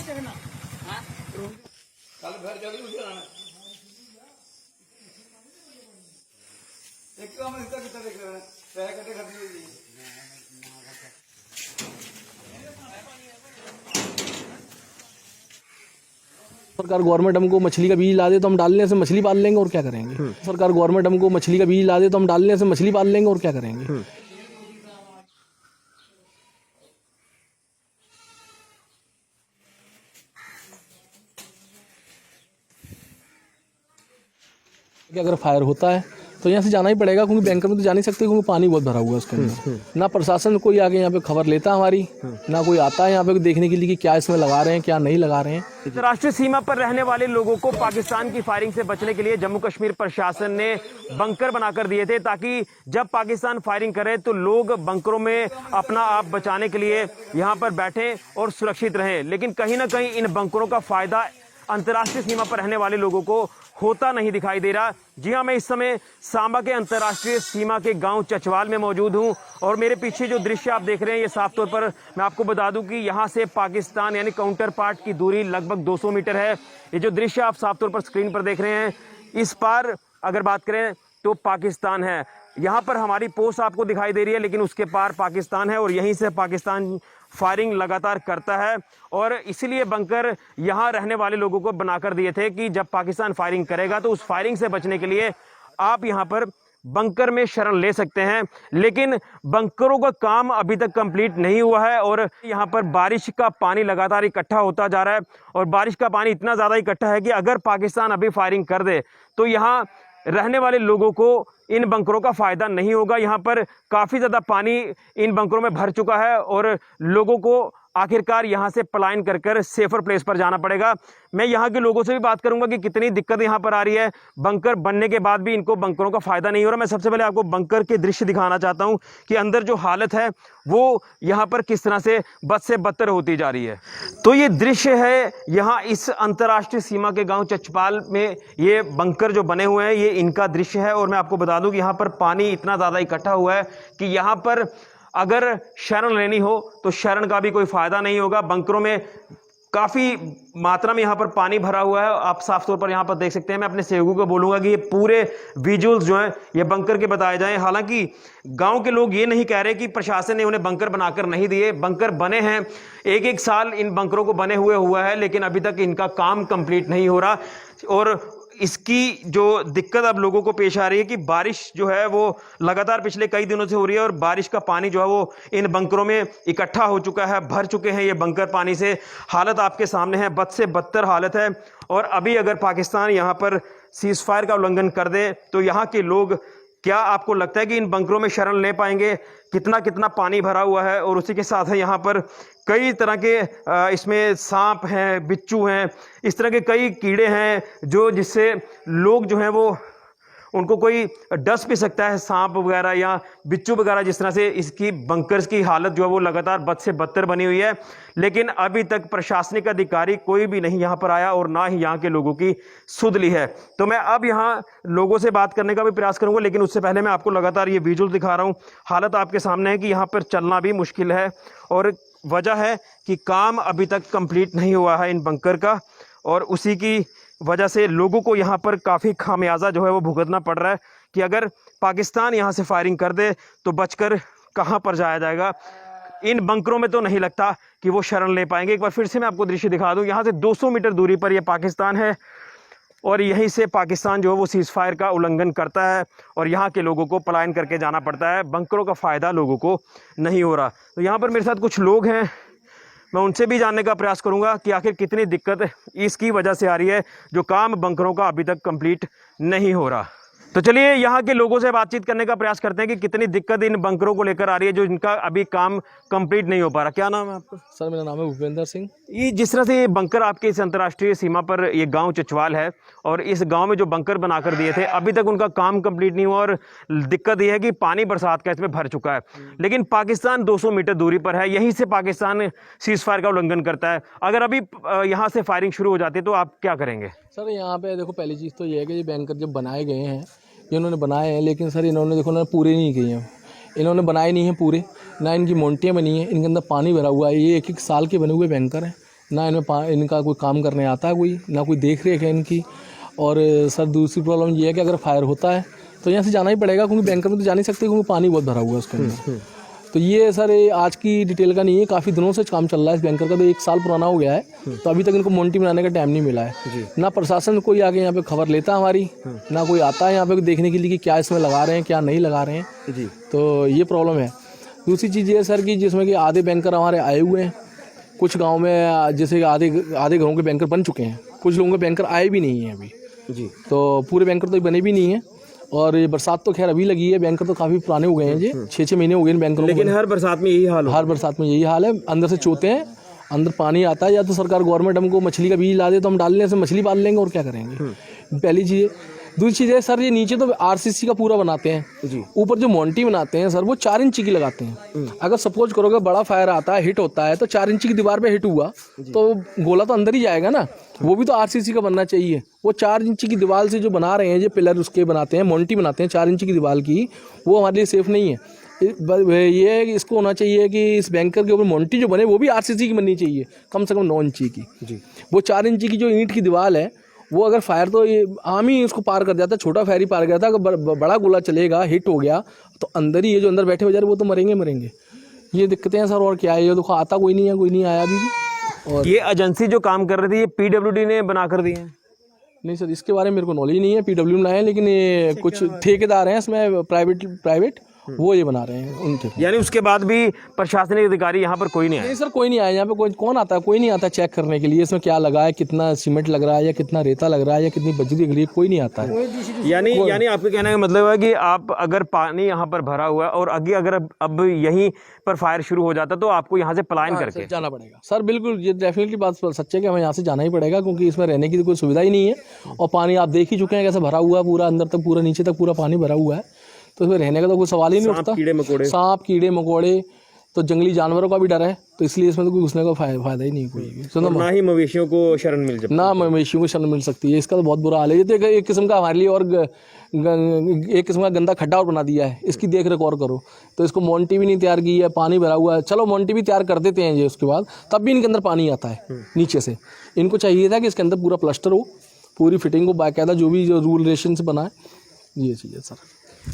कल घर चली उसे आना एक काम इसका कितना देख रहे हैं पैर कटे खड़ी हुई है। सरकार गवर्नमेंट हमको मछली का बीज ला दे तो हम डालने से मछली पाल लेंगे और क्या करेंगे। सरकार गवर्नमेंट हमको मछली का बीज ला दे तो हम डालने से मछली पाल लेंगे और क्या करेंगे। कि अगर फायर होता है तो यहाँ से जाना ही पड़ेगा, क्योंकि बैंकर में तो जा नहीं सकते, क्योंकि पानी बहुत भरा हुआ है उसके अंदर। ना प्रशासन कोई आगे यहाँ पे खबर लेता है हमारी, ना कोई आता है यहाँ पे देखने के लिए कि क्या इसमें लगा रहे हैं क्या नहीं लगा रहे हैं। अंतर्राष्ट्रीय सीमा पर रहने वाले लोगों को पाकिस्तान की फायरिंग से बचने के लिए जम्मू कश्मीर प्रशासन ने बंकर बनाकर दिए थे, ताकि जब पाकिस्तान फायरिंग करे तो लोग बंकरों में अपना आप बचाने के लिए यहाँ पर बैठे और सुरक्षित रहें। लेकिन कहीं ना कहीं इन बंकरों का फायदा अंतर्राष्ट्रीय सीमा पर रहने वाले लोगों को होता नहीं दिखाई दे रहा। जी हां, मैं इस समय सांबा के अंतर्राष्ट्रीय सीमा के गांव चचवाल में मौजूद हूं और मेरे पीछे जो दृश्य आप देख रहे हैं ये साफ तौर पर मैं आपको बता दूं कि यहां से पाकिस्तान यानी काउंटर पार्ट की दूरी लगभग 200 मीटर है। ये जो दृश्य आप साफ तौर पर स्क्रीन पर देख रहे हैं, इस पार अगर बात करें तो पाकिस्तान है। यहाँ पर हमारी पोस्ट आपको दिखाई दे रही है, लेकिन उसके पार पाकिस्तान है और यहीं से पाकिस्तान फायरिंग लगातार करता है। और इसीलिए बंकर यहाँ रहने वाले लोगों को बनाकर दिए थे कि जब पाकिस्तान फायरिंग करेगा तो उस फायरिंग से बचने के लिए आप यहाँ पर बंकर में शरण ले सकते हैं। लेकिन बंकरों का काम अभी तक कंप्लीट नहीं हुआ है और यहाँ पर बारिश का पानी लगातार इकट्ठा होता जा रहा है और बारिश का पानी इतना ज़्यादा इकट्ठा है कि अगर पाकिस्तान अभी फायरिंग कर दे तो यहाँ रहने वाले लोगों को इन बंकरों का फायदा नहीं होगा। यहाँ पर काफ़ी ज़्यादा पानी इन बंकरों में भर चुका है और लोगों को आखिरकार यहाँ से पलायन कर कर सेफर प्लेस पर जाना पड़ेगा। मैं यहाँ के लोगों से भी बात करूंगा कि कितनी दिक्कत यहाँ पर आ रही है। बंकर बनने के बाद भी इनको बंकरों का फायदा नहीं हो रहा। मैं सबसे पहले आपको बंकर के दृश्य दिखाना चाहता हूँ कि अंदर जो हालत है वो यहाँ पर किस तरह से बद से बदतर होती जा रही है। तो ये दृश्य है यहाँ इस अंतर्राष्ट्रीय सीमा के गाँव चचपाल में ये बंकर जो बने हुए हैं, ये इनका दृश्य है। और मैं आपको बता दूं कि यहाँ पर पानी इतना ज़्यादा इकट्ठा हुआ है कि यहाँ पर अगर शरण लेनी हो तो शरण का भी कोई फायदा नहीं होगा। बंकरों में काफ़ी मात्रा में यहाँ पर पानी भरा हुआ है, आप साफ तौर पर यहाँ पर देख सकते हैं। मैं अपने सहयोगियों को बोलूँगा कि ये पूरे विजुअल्स जो हैं ये बंकर के बताए जाएं। हालांकि गांव के लोग ये नहीं कह रहे कि प्रशासन ने उन्हें बंकर बनाकर नहीं दिए, बंकर बने हैं। एक साल इन बंकरों को बने हुआ है, लेकिन अभी तक इनका काम कंप्लीट नहीं हो रहा। और इसकी जो दिक्कत अब लोगों को पेश आ रही है कि बारिश जो है वो लगातार पिछले कई दिनों से हो रही है और बारिश का पानी जो है वो इन बंकरों में इकट्ठा हो चुका है, भर चुके हैं ये बंकर पानी से। हालत आपके सामने है, बद से बदतर हालत है। और अभी अगर पाकिस्तान यहाँ पर सीज फायर का उल्लंघन कर दे तो यहाँ के लोग, क्या आपको लगता है कि इन बंकरों में शरण ले पाएंगे? कितना कितना पानी भरा हुआ है और उसी के साथ है यहाँ पर कई तरह के इसमें सांप हैं, बिच्छू हैं, इस तरह के कई कीड़े हैं जो जिससे लोग जो हैं वो उनको कोई डस भी सकता है, सांप वगैरह या बिच्छू वगैरह। जिस तरह से इसकी बंकर्स की हालत जो है वो लगातार बद से बदतर बनी हुई है। लेकिन अभी तक प्रशासनिक अधिकारी कोई भी नहीं यहाँ पर आया और ना ही यहाँ के लोगों की सुध ली है। तो मैं अब यहाँ लोगों से बात करने का भी प्रयास करूँगा, लेकिन उससे पहले मैं आपको लगातार ये विजुअल दिखा रहा हूँ। हालत आपके सामने है कि यहाँ पर चलना भी मुश्किल है और वजह है कि काम अभी तक कंप्लीट नहीं हुआ है इन बंकर का, और उसी की वजह से लोगों को यहाँ पर काफ़ी खामियाजा जो है वो भुगतना पड़ रहा है कि अगर पाकिस्तान यहाँ से फायरिंग कर दे तो बचकर कहाँ पर जाया जाएगा। इन बंकरों में तो नहीं लगता कि वो शरण ले पाएंगे। एक बार फिर से मैं आपको दृश्य दिखा दूँ, यहाँ से 200 मीटर दूरी पर यह पाकिस्तान है और यहीं से पाकिस्तान जो है वो सीज फायर का उल्लंघन करता है और यहाँ के लोगों को पलायन करके जाना पड़ता है। बंकरों का फ़ायदा लोगों को नहीं हो रहा। तो यहाँ पर मेरे साथ कुछ लोग हैं, मैं उनसे भी जानने का प्रयास करूंगा कि आखिर कितनी दिक्कत इसकी वजह से आ रही है जो काम बंकरों का अभी तक कंप्लीट नहीं हो रहा। तो चलिए यहाँ के लोगों से बातचीत करने का प्रयास करते हैं कि कितनी दिक्कत इन बंकरों को लेकर आ रही है जो इनका अभी काम कंप्लीट नहीं हो पा रहा। क्या नाम है आपका? सर मेरा नाम है भूपेंद्र सिंह। ये जिस तरह से ये बंकर आपके इस अंतर्राष्ट्रीय सीमा पर ये गांव चचवाल है और इस गांव में जो बंकर बनाकर दिए थे अभी तक उनका काम कंप्लीट नहीं हुआ और दिक्कत ये है कि पानी बरसात का इसमें भर चुका है। लेकिन पाकिस्तान 200 मीटर दूरी पर है, यहीं से पाकिस्तान सीज फायर का उल्लंघन करता है। अगर अभी यहाँ से फायरिंग शुरू हो जाती है तो आप क्या करेंगे? सर यहाँ पे देखो, पहली चीज़ तो ये है कि ये बैंकर जब बनाए गए हैं, ये इन्होंने बनाए हैं, लेकिन सर इन्होंने देखो ना पूरे नहीं किए हैं, इन्होंने बनाए नहीं हैं पूरे, ना इनकी मोंटियाँ बनी हैं, इनके अंदर पानी भरा हुआ है। ये 1-1 साल के बने हुए बैंकर हैं, ना इनमें इनका कोई काम करने आता है, कोई ना कोई देख रेख है इनकी। और सर दूसरी प्रॉब्लम ये है कि अगर फायर होता है तो यहाँ से जाना ही पड़ेगा, क्योंकि बैंकर में तो जा नहीं सकते क्योंकि पानी बहुत भरा हुआ है उसके अंदर। तो ये सर आज की डिटेल का नहीं है, काफ़ी दिनों से काम चल रहा है इस बैंकर का, तो 1 साल पुराना हो गया है। तो अभी तक इनको मोन्टी बनाने का टाइम नहीं मिला है। ना प्रशासन कोई आके यहाँ पे खबर लेता है हमारी, ना कोई आता है यहाँ पे देखने के लिए कि क्या इसमें लगा रहे हैं क्या नहीं लगा रहे हैं जी। तो ये प्रॉब्लम है। दूसरी चीज़ ये है सर कि जिसमें कि आधे बैंकर हमारे आए हुए हैं, कुछ गाँव में जैसे आधे घरों के बैंकर बन चुके हैं, कुछ लोगों के बैंकर आए भी नहीं हैं अभी जी। तो पूरे बैंकर तो बने भी नहीं है। और ये बरसात तो खैर अभी लगी है, बैंकर तो काफ़ी पुराने हो गए हैं जी, 6-6 महीने हो गए इन बैंकरों को। लेकिन हर बरसात में यही हाल हो, हर बरसात में यही हाल है। अंदर से चोते हैं, अंदर पानी आता है, या तो सरकार गवर्नमेंट हमको मछली का बीज ला दे तो हम डालने से मछली पाल लेंगे और क्या करेंगे, पहली चीज़। दूसरी चीज़ है सर, ये नीचे तो आरसीसी का पूरा बनाते हैं जी, ऊपर जो मोन्टी बनाते हैं सर वो 4 इंच की लगाते हैं। अगर सपोज करोगे बड़ा फायर आता है, हिट होता है, तो 4 इंच की दीवार पे हिट हुआ तो गोला तो अंदर ही जाएगा ना, वो भी तो आरसीसी का बनना चाहिए। वो 4 इंच की दीवार से जो बना रहे हैं, जो पिलर उसके बनाते हैं, मोन्टी बनाते हैं 4 इंच की दीवार की, वो हमारे लिए सेफ नहीं है। ये है कि इसको होना चाहिए कि इस बैंकर के ऊपर मोन्टी जो बने वो भी आरसीसी की बननी चाहिए, कम से कम 9 इंची की जी। वो 4 इंची की जो ईंट की दीवार है वो अगर फायर तो ये आम ही उसको पार कर जाता, छोटा फायर ही पार कर जाता। अगर बड़ा गोला चलेगा, हिट हो गया तो अंदर ही ये जो अंदर बैठे बेचारे वो तो मरेंगे। ये दिक्कतें हैं सर, और क्या है। ये देखो आता कोई नहीं है, कोई नहीं आया अभी भी। और ये एजेंसी जो काम कर रही थी ये पीडब्ल्यूडी ने बना कर दी है? नहीं सर, इसके बारे में मेरे को नॉलेज नहीं है, पीडब्ल्यू बनाए, लेकिन ये कुछ ठेकेदार हैं इसमें प्राइवेट वो ये बना रहे हैं उनके। यानी उसके बाद भी प्रशासनिक अधिकारी यहाँ पर कोई नहीं आया? नहीं सर, कोई नहीं आया यहाँ पे। कौन आता है? कोई नहीं आता चेक करने के लिए इसमें क्या लगा है, कितना सीमेंट लग रहा है या कितना रेता लग रहा है या कितनी बजरी लग रही है, कोई नहीं आता है। यानी आपके कहने का मतलब है कि आप अगर पानी यहाँ पर भरा हुआ है और आगे अगर अब यहीं पर फायर शुरू हो जाता तो आपको यहाँ से पलायन करके जाना पड़ेगा सर। बिल्कुल, ये डेफिनेटली बात सच है कि हमें यहाँ से जाना ही पड़ेगा, क्योंकि इसमें रहने की कोई सुविधा ही नहीं है। और पानी आप देख ही चुके हैं कैसे भरा हुआ है, पूरा अंदर तक, पूरा नीचे तक पूरा पानी भरा हुआ है। तो इसमें रहने का तो कोई सवाल ही नहीं उठता। सांप कीड़े मकोड़े, तो जंगली जानवरों का भी डर है, तो इसलिए इसमें तो कोई घुसने का फायदा ही नहीं कोई। ना ही मवेशियों को शरण मिल जाए, ना मवेशियों को शरण मिल सकती है। इसका तो बहुत बुरा हाल है। ये तो एक किस्म का हमारे लिए और एक किस्म का गंदा खड्डा और बना दिया है। इसकी देख रेख और करो। तो इसको मोन्टी भी नहीं तैयार की है, पानी भरा हुआ है। चलो मोन्टी भी तैयार कर देते हैं ये, उसके बाद तब भी इनके अंदर पानी आता है नीचे से। इनको चाहिए था कि इसके अंदर पूरा प्लास्टर हो, पूरी फिटिंग हो, बाकायदा जो भी जो रूल रेशन से बना है, ये चीज़ है सर।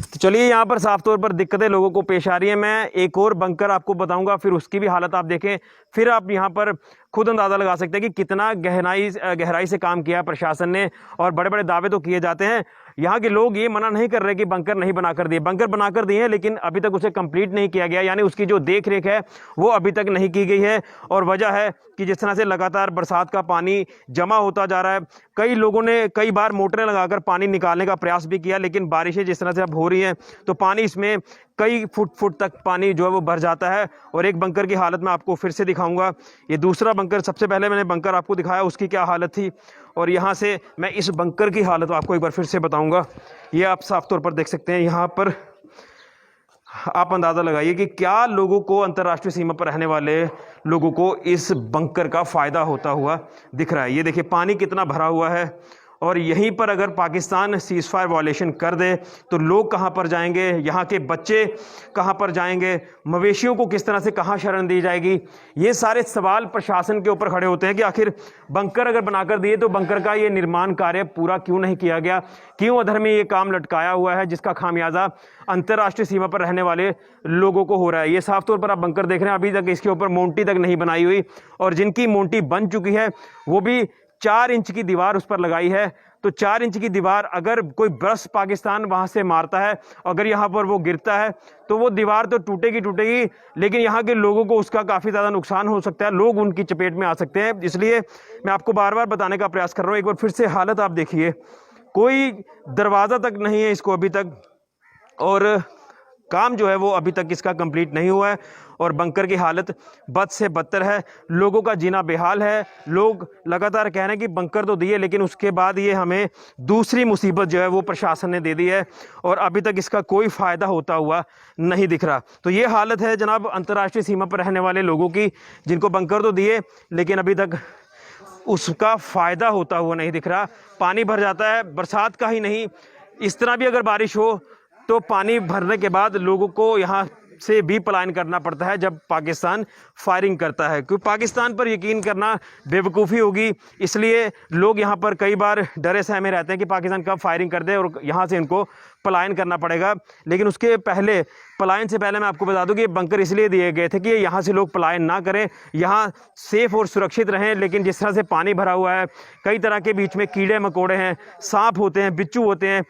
तो चलिए, यहाँ पर साफ तौर पर दिक्कतें लोगों को पेश आ रही है। मैं एक और बंकर आपको बताऊंगा, फिर उसकी भी हालत आप देखें, फिर आप यहाँ पर खुद अंदाजा लगा सकते हैं कि कितना गहराई से काम किया प्रशासन ने। और बड़े बड़े दावे तो किए जाते हैं। यहाँ के लोग ये मना नहीं कर रहे कि बंकर नहीं बनाकर दिए, बंकर बनाकर दिए हैं, लेकिन अभी तक उसे कंप्लीट नहीं किया गया, यानी उसकी जो देख रेख है वो अभी तक नहीं की गई है। और वजह है कि जिस तरह से लगातार बरसात का पानी जमा होता जा रहा है, कई लोगों ने कई बार मोटरें लगाकर पानी निकालने का प्रयास भी किया, लेकिन बारिशें जिस तरह से अब हो रही हैं तो पानी इसमें कई फुट तक पानी जो है वो भर जाता है। और एक बंकर की हालत मैं आपको फिर से दिखाऊंगा। ये दूसरा बंकर, सबसे पहले मैंने बंकर आपको दिखाया उसकी क्या हालत थी, और यहाँ से मैं इस बंकर की हालत आपको एक बार फिर से बताऊंगा। ये आप साफ तौर पर देख सकते हैं। यहाँ पर आप अंदाज़ा लगाइए कि क्या लोगों को, अंतर्राष्ट्रीय सीमा पर रहने वाले लोगों को इस बंकर का फ़ायदा होता हुआ दिख रहा है। ये देखिए पानी कितना भरा हुआ है। और यहीं पर अगर पाकिस्तान सीज़ फायर वायलेशन कर दे तो लोग कहाँ पर जाएंगे, यहाँ के बच्चे कहाँ पर जाएंगे, मवेशियों को किस तरह से कहाँ शरण दी जाएगी। ये सारे सवाल प्रशासन के ऊपर खड़े होते हैं कि आखिर बंकर अगर बनाकर दिए तो बंकर का ये निर्माण कार्य पूरा क्यों नहीं किया गया, क्यों अधर में ये काम लटकाया हुआ है, जिसका खामियाजा अंतर्राष्ट्रीय सीमा पर रहने वाले लोगों को हो रहा है। ये साफ तौर पर आप बंकर देख रहे हैं, अभी तक इसके ऊपर मोन्टी तक नहीं बनाई हुई, और जिनकी मोन्टी बन चुकी है वो भी 4 इंच की दीवार उस पर लगाई है। तो 4 इंच की दीवार अगर कोई ब्रश पाकिस्तान वहां से मारता है, अगर यहाँ पर वो गिरता है तो वो दीवार तो टूटेगी, लेकिन यहाँ के लोगों को उसका काफ़ी ज़्यादा नुकसान हो सकता है, लोग उनकी चपेट में आ सकते हैं। इसलिए मैं आपको बार बार बताने का प्रयास कर रहा हूँ। एक बार फिर से हालत आप देखिए, कोई दरवाज़ा तक नहीं है इसको अभी तक, और काम जो है वो अभी तक इसका कंप्लीट नहीं हुआ है। और बंकर की हालत बद से बदतर है, लोगों का जीना बेहाल है। लोग लगातार कह रहे हैं कि बंकर तो दिए, लेकिन उसके बाद ये हमें दूसरी मुसीबत जो है वो प्रशासन ने दे दी है, और अभी तक इसका कोई फ़ायदा होता हुआ नहीं दिख रहा। तो ये हालत है जनाब अंतर्राष्ट्रीय सीमा पर रहने वाले लोगों की, जिनको बंकर तो दिए लेकिन अभी तक उसका फ़ायदा होता हुआ नहीं दिख रहा। पानी भर जाता है, बरसात का ही नहीं, इस तरह भी अगर बारिश हो तो पानी भरने के बाद लोगों को यहाँ से भी पलायन करना पड़ता है जब पाकिस्तान फायरिंग करता है, क्योंकि पाकिस्तान पर यकीन करना बेवकूफ़ी होगी। इसलिए लोग यहाँ पर कई बार डरे सहमे रहते हैं कि पाकिस्तान कब फायरिंग कर दे और यहाँ से इनको पलायन करना पड़ेगा। लेकिन उसके पहले, पलायन से पहले मैं आपको बता दूं कि ये बंकर इसलिए दिए गए थे कि यहाँ से लोग पलायन ना करें, यहाँ सेफ और सुरक्षित रहें। लेकिन जिस तरह से पानी भरा हुआ है, कई तरह के बीच में कीड़े मकोड़े हैं, सांप होते हैं, बिच्छू होते हैं,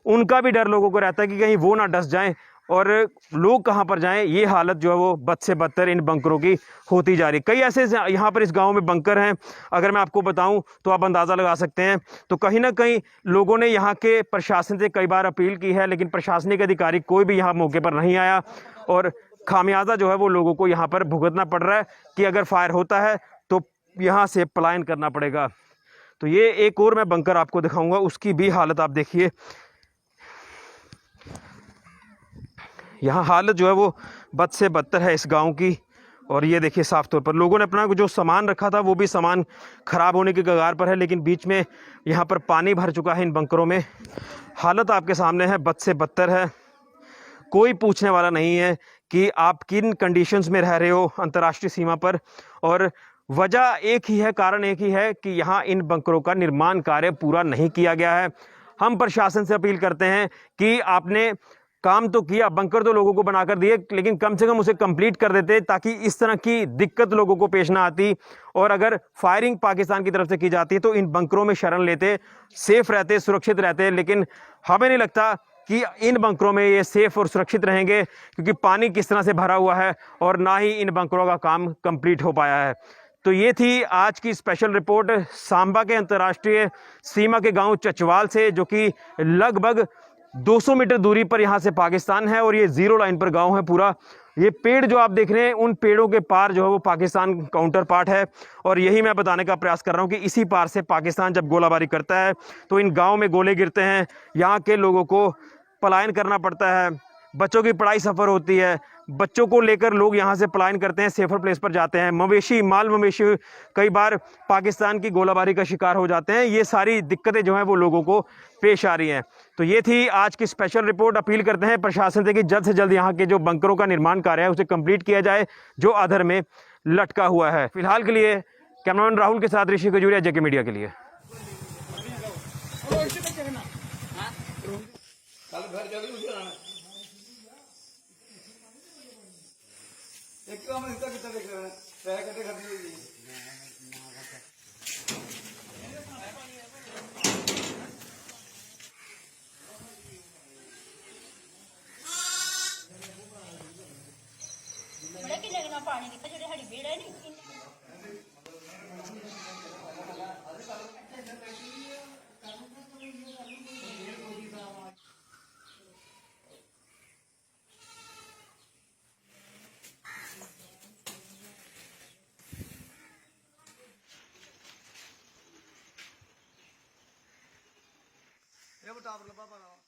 उनका भी डर लोगों को रहता है कि कहीं वो ना डस जाएं और लोग कहां पर जाएं। ये हालत जो है वो बद से बदतर इन बंकरों की होती जा रही। कई ऐसे यहाँ पर इस गांव में बंकर हैं, अगर मैं आपको बताऊं तो आप अंदाज़ा लगा सकते हैं। तो कहीं ना कहीं लोगों ने यहाँ के प्रशासन से कई बार अपील की है, लेकिन प्रशासनिक अधिकारी कोई भी यहाँ मौके पर नहीं आया और खामियाजा जो है वो लोगों को यहाँ पर भुगतना पड़ रहा है कि अगर फायर होता है तो यहाँ से पलायन करना पड़ेगा। तो ये एक और मैं बंकर आपको दिखाऊंगा, उसकी भी हालत आप देखिए। यहाँ हालत जो है वो बद से बदतर है इस गांव की। और ये देखिए साफ तौर पर लोगों ने अपना जो सामान रखा था वो भी सामान ख़राब होने के कगार पर है, लेकिन बीच में यहाँ पर पानी भर चुका है इन बंकरों में। हालत आपके सामने है, बद से बदतर है। कोई पूछने वाला नहीं है कि आप किन कंडीशंस में रह रहे हो अंतर्राष्ट्रीय सीमा पर। और वजह एक ही है, कारण एक ही है कि यहाँ इन बंकरों का निर्माण कार्य पूरा नहीं किया गया है। हम प्रशासन से अपील करते हैं कि आपने काम तो किया, बंकर तो लोगों को बनाकर दिए, लेकिन कम से कम उसे कंप्लीट कर देते ताकि इस तरह की दिक्कत लोगों को पेश ना आती। और अगर फायरिंग पाकिस्तान की तरफ से की जाती तो इन बंकरों में शरण लेते, सेफ रहते, सुरक्षित रहते। लेकिन हमें नहीं लगता कि इन बंकरों में ये सेफ और सुरक्षित रहेंगे, क्योंकि पानी किस तरह से भरा हुआ है और ना ही इन बंकरों का काम कंप्लीट हो पाया है। तो ये थी आज की स्पेशल रिपोर्ट सांबा के अंतर्राष्ट्रीय सीमा के गांव चचवाल से, जो कि लगभग 200 मीटर दूरी पर यहाँ से पाकिस्तान है और ये जीरो लाइन पर गांव है पूरा। ये पेड़ जो आप देख रहे हैं, उन पेड़ों के पार जो है वो पाकिस्तान काउंटर पार्ट है। और यही मैं बताने का प्रयास कर रहा हूँ कि इसी पार से पाकिस्तान जब गोलाबारी करता है तो इन गाँव में गोले गिरते हैं, यहाँ के लोगों को पलायन करना पड़ता है, बच्चों की पढ़ाई सफ़र होती है, बच्चों को लेकर लोग यहाँ से पलायन करते हैं, सेफर प्लेस पर जाते हैं। मवेशी, माल मवेशी कई बार पाकिस्तान की गोलाबारी का शिकार हो जाते हैं। ये सारी दिक्कतें जो हैं वो लोगों को पेश आ रही हैं। तो ये थी आज की स्पेशल रिपोर्ट। अपील करते हैं प्रशासन से कि जल्द से जल्द यहाँ के जो बंकरों का निर्माण कार्य है उसे कंप्लीट किया जाए, जो अधर में लटका हुआ है। फिलहाल के लिए कैमरामैन राहुल के साथ ऋषि खजूरिया, जेके मीडिया के लिए। कल घर चली उसे आना एक काम इसका कितना देख रहे हैं, पैकेट खरीदी हुई है। बड़ा कि लगना पानी दिखा जो हड़ी बेड़ा है नहीं ये बता लंबा बना